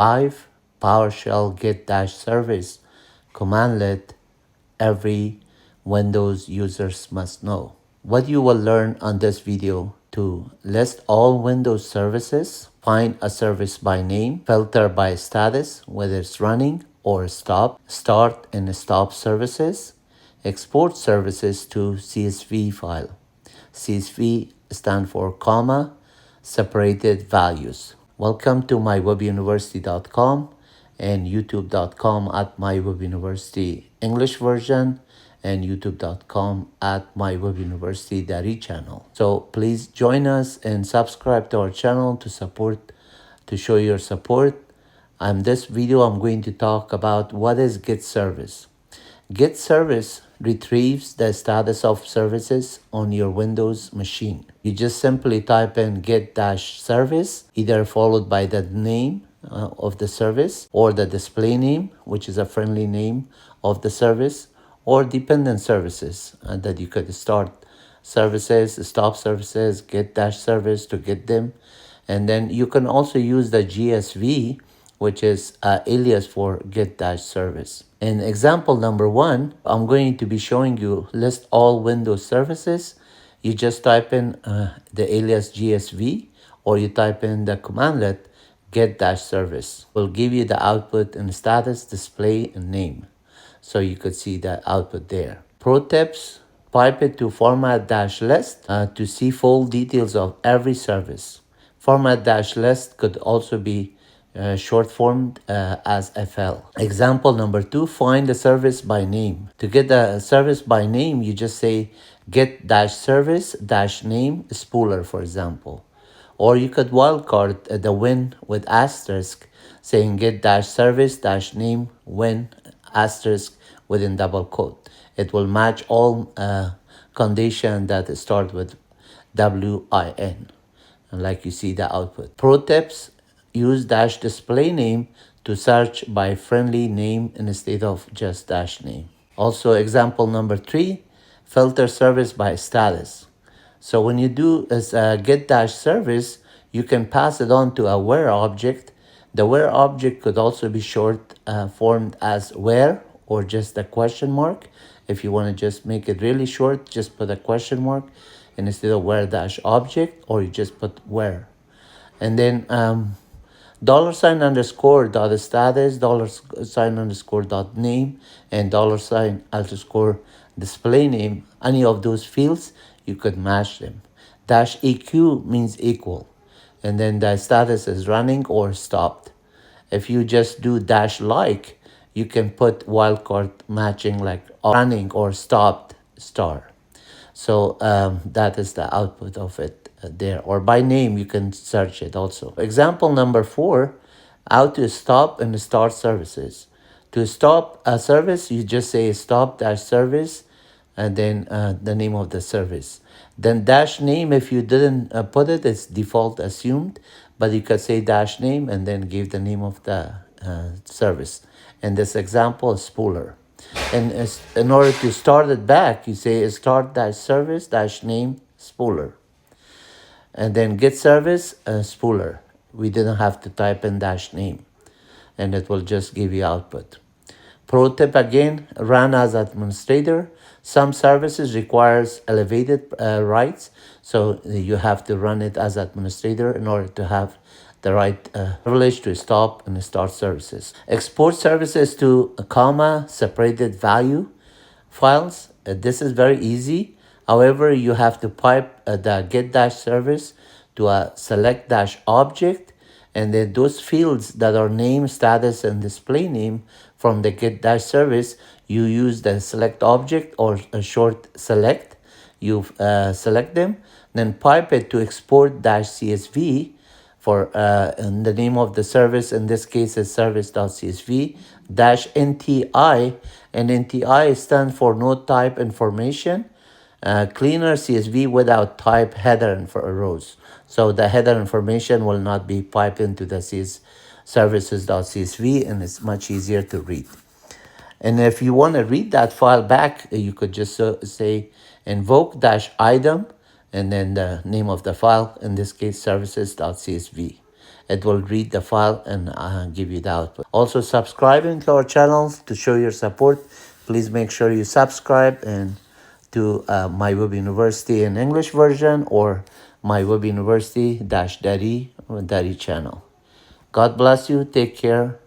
5 PowerShell get-service commandlet every Windows users must know. What you will learn on this video: to list all Windows services, find a service by name, filter by status, whether it's running or stop, start and stop services, export services to CSV file. CSV stand for comma, separated values. Welcome to mywebuniversity.com and youtube.com at mywebuniversity English version and youtube.com at mywebuniversity Dari channel. So please join us and subscribe to our channel to show your support. This video I'm going to talk about what is get service. Get service retrieves the status of services on your Windows machine. You just simply type in get-service, either followed by the name of the service or the display name, which is a friendly name of the service, or dependent services that you could start services, stop services, get-service to get them. And then you can also use the GSV, which is alias for get-service. In example number 1, I'm going to be showing you list all Windows services. You just type in the alias GSV, or you type in the commandlet get-service. Will give you the output in status, display, and name. So you could see the output there. Pro tips: pipe it to format-list to see full details of every service. Format-list could also be short formed as FL. Example number 2, find the service by name. To get the service by name, you just say get-service-name spooler, for example. Or you could wildcard the win with asterisk, saying get-service-name win asterisk within double quote. It will match all conditions that start with WIN. And like you see the output. Pro tips: use -display name to search by friendly name instead of just -name. Also, example number 3, filter service by status. So when you do get-service, you can pass it on to a where object. The where object could also be short formed as where or just a question mark. If you want to just make it really short, just put a question mark instead of where-object, or you just put where. And then $__dot status, $__dot name, and $__display name, any of those fields, you could match them. -EQ means equal, and then the status is running or stopped. If you just do -like, you can put wildcard matching like running or stopped star. So that is the output of it there. Or by name, you can search it also. Example number 4, how to stop and start services. To stop a service, you just say stop-service and then the name of the service. Then -name, if you didn't put it, it's default assumed, but you could say -name and then give the name of the service. In this example, spooler. And in order to start it back, you say start-service-name spooler. And then get service spooler. We didn't have to type in -name, and it will just give you output. Pro tip again, run as administrator. Some services requires elevated rights, so you have to run it as administrator in order to have the right privilege to stop and start services. Export services to comma separated value files. This is very easy. However, you have to pipe the get-service to a select-object, and then those fields that are name, status, and display name from the get-service, you use the select object or a short select. You select them, then pipe it to export -CSV for and the name of the service. In this case is service.csv -NTI, and NTI stands for no type information. Cleaner CSV without type header and for rows. So the header information will not be piped into the services.csv, and it's much easier to read. And if you want to read that file back, you could just say invoke-item and then the name of the file, in this case services.csv. it will read the file and give you the output. Also, subscribing to our channel to show your support. Please make sure you subscribe and to my web university in English version or my web university Dari channel. God bless you. Take care.